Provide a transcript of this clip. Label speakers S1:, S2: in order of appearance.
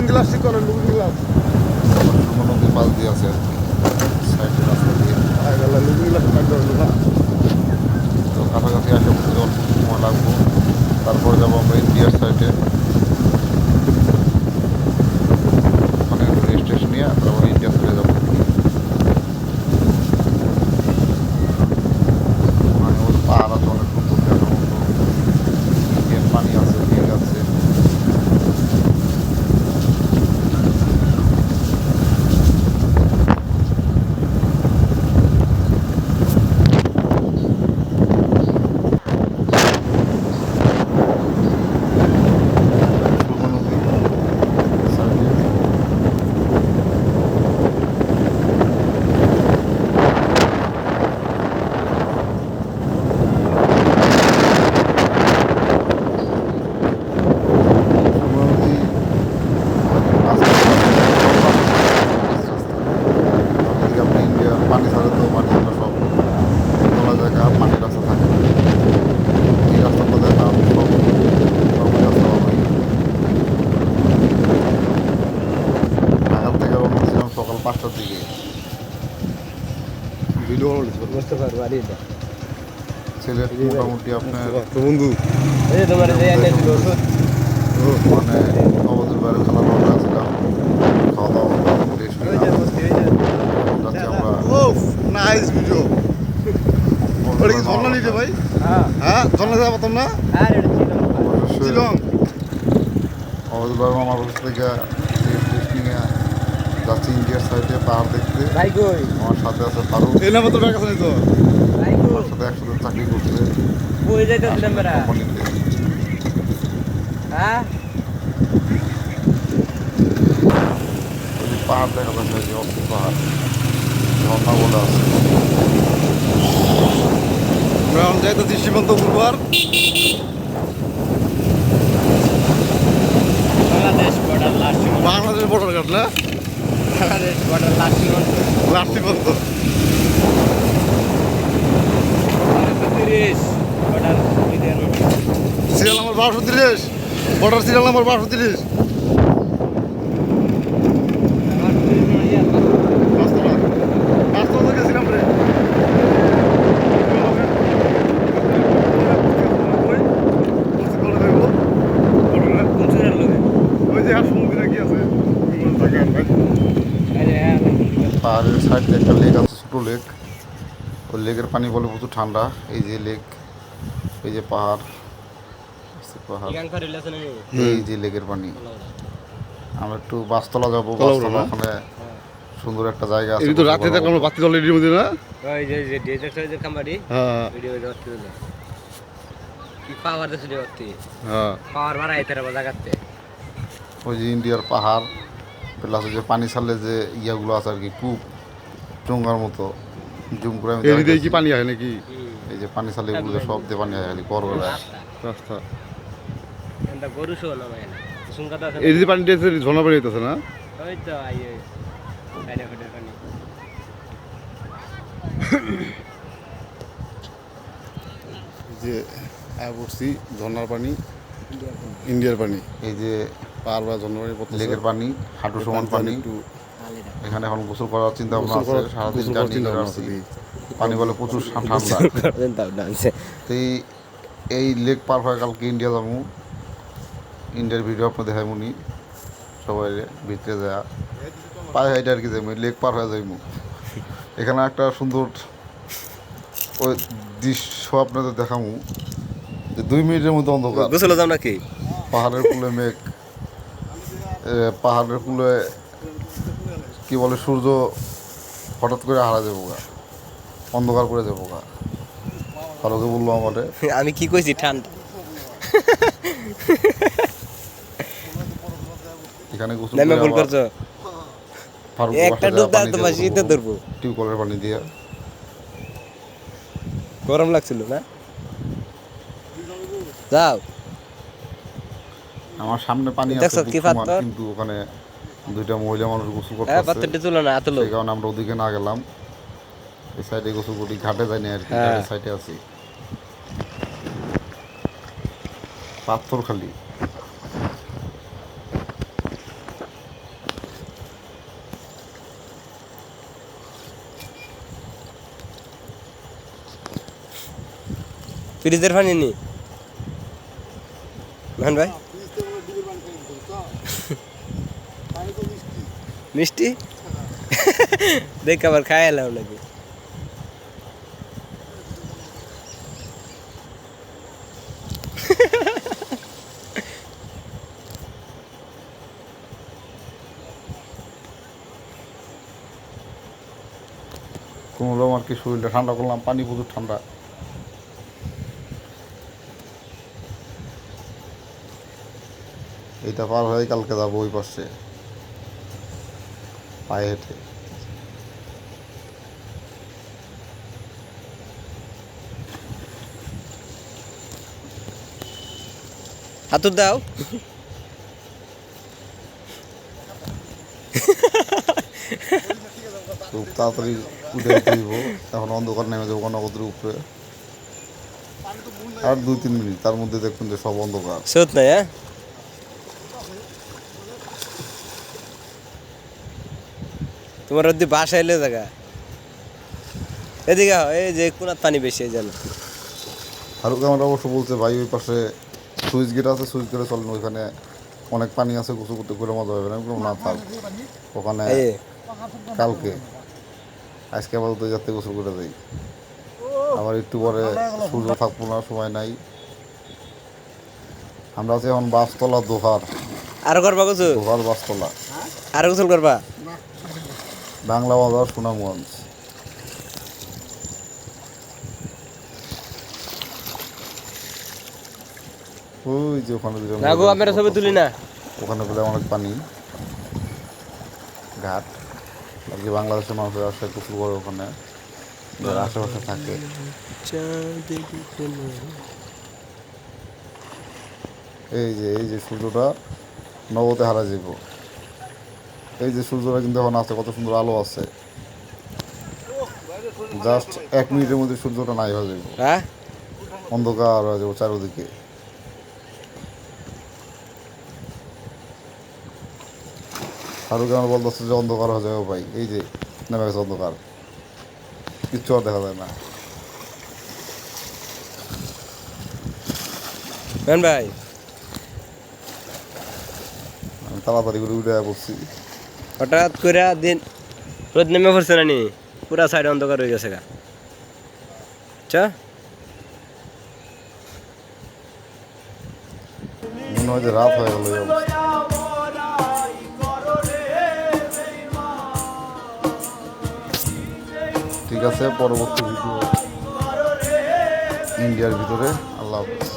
S1: Glass ঠিক করে looking glass
S2: নদীর পাশ দিয়ে আছে আর কি, সাইডে রাস্তা দিয়ে।
S1: লুকিং গ্লাস না
S2: তো কাছাকাছি আসা পর্যন্ত অল্প সময় লাগবো, তারপরে যাবো আমরা ইন্ডিয়ার সাইডে, ওখানে রেস্ট টেস্ট নিয়ে তারপরে ইন্ডিয়া সাইডে যাবো। ওখানে ওর পাহাড় আছে অনেক সুন্দর দেখার মতো, ইন্ডিয়ান পানি আছে, লেক আছে। পানি ছাড়া তো মাটিগুলো সব তোলা জায়গা, পানির রাস্তা থাকে না। এই রাস্তাটা দেখলাম সব রাস্তা পাবেন। ঢাকার থেকে রওনা ছিলাম সকাল 5টার দিকে।
S1: ভিডিও
S3: মুস্তফার বাড়ি এটা
S2: সিলেট মোটামুটি আপনার
S1: বন্ধু
S3: এই যে তোমার যে এনে দিল ওষুধ
S2: মানে আমাদের বাইরে খেলা রওনা ছিলাম, খাওয়া দাওয়া মোটামুটি
S3: ওই যে বস্তি ওই যে
S2: যাচ্ছি আমরা।
S1: ওফ নাইস ভিডিও। ওটা কি ঝর্ণা নিতে ভাই?
S3: হ্যাঁ
S1: হ্যাঁ ঝর্ণা যাওয়া পাতাম না
S3: আর এটা ছিল
S2: অবশ্যই
S1: শিলং।
S2: আমাদের বাইরে আমার কাছ থেকে নিয়ে যাচ্ছি ইন্ডিয়ার সাইডে পাহাড় দেখতে।
S3: ভাই কই
S2: আমার সাথে আছে ফারুক,
S1: এই নামে তো ব্যাগ আছে নাই তো
S3: ভাই কই
S2: আমার সাথে একসাথে চাকরি করছে
S3: কই যাইতেছিলাম বেরা
S2: কোম্পানিতে।
S3: হ্যাঁ
S2: ওই যে পাহাড় দেখা যাচ্ছে, ওই যে অস্ত পাহাড়, ঝর্ণা বলে আছে।
S1: আমরা এখন যাইতেছি সীমান্ত বুধবার।
S3: Bangladesh border last
S1: Bangladesh border ঘাট না
S3: বাংলাদেশ বর্ডার লাস্ট
S1: লাস্ট সীমান্ত।
S3: 30 border Indian
S1: serial number 1230, border serial number 1230। রাস্তা গেছিলাম রে ওই যে আর সমুদ্রে কি আছে
S2: পাহাড়ের সাইড দিয়ে একটা লেক আছে, ছোটো লেক। ওই লেকের পানি বলে প্রচুর ঠান্ডা। এই যে লেক, এই যে পাহাড়, পাহাড়, এই যে লেকের পানি। আমরা একটু বাসতলা যাবো, বাসতলা ওখানে সুন্দর একটা জায়গা আছে।
S1: এই তো রাতে দেখলাম বাতি জল এর মধ্যে না
S3: ওই যে ডিজেল সাইজের খামারি
S1: হ্যাঁ
S3: ভিডিও করতে দিল কি পাওয়ার দেশে করতে
S1: হ্যাঁ
S3: পাওয়ার বাড়াইতে রে জায়গাতে
S2: ওই যে ইন্ডিয়ার পাহাড়, প্লাস যে পানি ছাড়লে যে ইয়াগুলো আছে আর কি, কূপ চোঙ্গার মতো, জুম করে আমি
S1: এর দিয়ে কি
S2: দেখাচ্ছি।
S1: পানি হয় নাকি
S2: এই যে পানি ছাড়লে এগুলো সব দিয়ে পানি হয় খালি করবেলায়।
S1: রাস্তা
S3: এটা গরু শো না ভাই সুঙ্গাটা আছে
S1: এই যে পানি দিয়েছে ঝর্ণা পানি হইতেছে না
S3: ওই তো আইয়ে সাইডে ফেডের পানি
S1: যে পড়ছি ঝর্ণার পানি, ইন্ডিয়ার পানি,
S2: এই যে
S1: পাহাড় বা ঝর্ণার পানি পড়তেছে।
S2: লেকের পানি, হাঁটু সমান পানি।
S1: একটু
S2: এখানে এখন গোসল করার চিন্তা ভাবনা
S1: গোসল
S2: আছে,
S1: করার-
S2: সারাদিন
S1: গোসল করার
S2: জার্নি
S1: চিন্তা
S2: করে
S1: ভাবনা
S2: আসছি।
S1: আছে।
S2: পানি বলে প্রচুর ঠান্ডা।
S3: ডান্সে
S2: তো এই লেক পার হয়ে কালকে ইন্ডিয়া যাবো। ইন্ডিয়ার ভিডিও আপনি দেখাই মুনি সবাই ভিতরে যায় পায়ে হাইটে আর কি যাইমু, লেক পার হয়ে যাইমু। এখানে একটা সুন্দর ওই দৃশ্য আপনাদের দেখামু যে 2 মিনিটের মধ্যে অন্ধকার,
S3: গোসল যাও নাকি
S2: পাহাড়ের কুলে মেঘ, পাহাড়ের কুলে কি বলে সূর্য হঠাৎ করে হারা যাবো গা, অন্ধকার করে যাবো গা। ফারুকে বললো আমাদের
S3: আমি কি কইছি ঠান্ডা
S2: এখানে গোসল
S3: নেমে
S2: করে
S3: ভুল
S2: আবার
S3: করছো
S2: ফারুক
S3: একটা ডুব দাও তোমার শীতে ধরবো
S2: টিউবওয়েলের পানি দিয়ে।
S3: গরম লাগছিল না যাও
S2: আমার সামনে পানি আছে
S3: দেখছো কি
S2: বুক সমান,
S3: পাথর?
S2: কিন্তু ওখানে 2টা মহিলা মানুষ গোসল
S3: হ্যাঁ
S2: করতেছে,
S3: পাত্রটি তুলো না আতলো
S2: সেই কারণে আমরা ওদিকে না গেলাম। এই সাইডে গোসল করি, ঘাটে যাইনি আর কি,
S3: হ্যাঁ।
S2: ঘাটের সাইডে আছি। পাথর খালি
S3: ফ্রিজের পানি নি মান ভাই মিষ্টি দেখ আবার খাই এলাম নাকি
S2: কোনো আর কি শরীরটা ঠান্ডা করলাম, পানি প্রচুর ঠান্ডা। এইটা পার হয়ে কালকে যাবো ওই পাশে পায়ে হেঁটে।
S3: হাতুর দাও
S2: খুব তাড়াতাড়ি উঠে দিব, এখন অন্ধকার নেমে যাবো গণপতির উপরে। আর 2-3 মিনিট, তার মধ্যে দেখুন যে সব অন্ধকার।
S3: সত নাই হ্যাঁ তোমার যদি বাসা এলে জায়গা এদিকে এই যে কোনার পানি বেশি জানো
S2: ফারুক আমার অবশ্য বলছে ভাই ওই পাশে সুইচ গেট আছে, সুইচ গেটে চলেন, ওইখানে অনেক পানি আছে, গোসল করতে করে মজা হবে না। আমি বললাম, না থাক, ওখানে কালকে, আজকে আবার তো যাতে গোসল করে যাই। আবার একটু পরে সূর্য থাকবো না, সময় নাই। আমরা আছি এখন বাসতলা দোহার,
S3: আরো করবা গোসল
S2: দোহার বাসতলা,
S3: আরো গোসল করবা
S2: বাংলা বাজার, সুনামগঞ্জ। ওই যে ওখানে
S3: না গো আমরা ছবি তুলি না
S2: ওখানে বলে অনেক পানি, ঘাট আর কি। বাংলাদেশের মানুষের আসে গোসল করে ওখানে, যারা আশেপাশে থাকে। এই যে সূর্যটা নবতে হারা যাব। এই যে সূর্যটা কিন্তু এখন আছে, কত সুন্দর আলো আছে। জাস্ট 1 মিনিটের মধ্যে সূর্যটা নাই হয়ে যাবে,
S3: হ্যাঁ
S2: অন্ধকার হয়ে যাবো চারিদিকে। ফারুক আমার বলতেছে যে অন্ধকার হয়ে যাবে ভাই, এই যে নেমে গেছে অন্ধকার, কিচ্ছু আর দেখা যায় না।
S3: ভাই
S2: আমি তাড়াতাড়ি করে উঠে পড়ছি।
S3: হঠাৎ করে দিন রোদ নেমে পড়ছে না নি, পুরা সাইড অন্ধকার হয়ে গেছে গা। আচ্ছা
S2: মনে হয় যে রাত হয়ে গেল এই অবস্থা। ঠিক আছে, পরবর্তী ভিডিও ইন্ডিয়ার ভিতরে। আল্লাহ হাফেজ।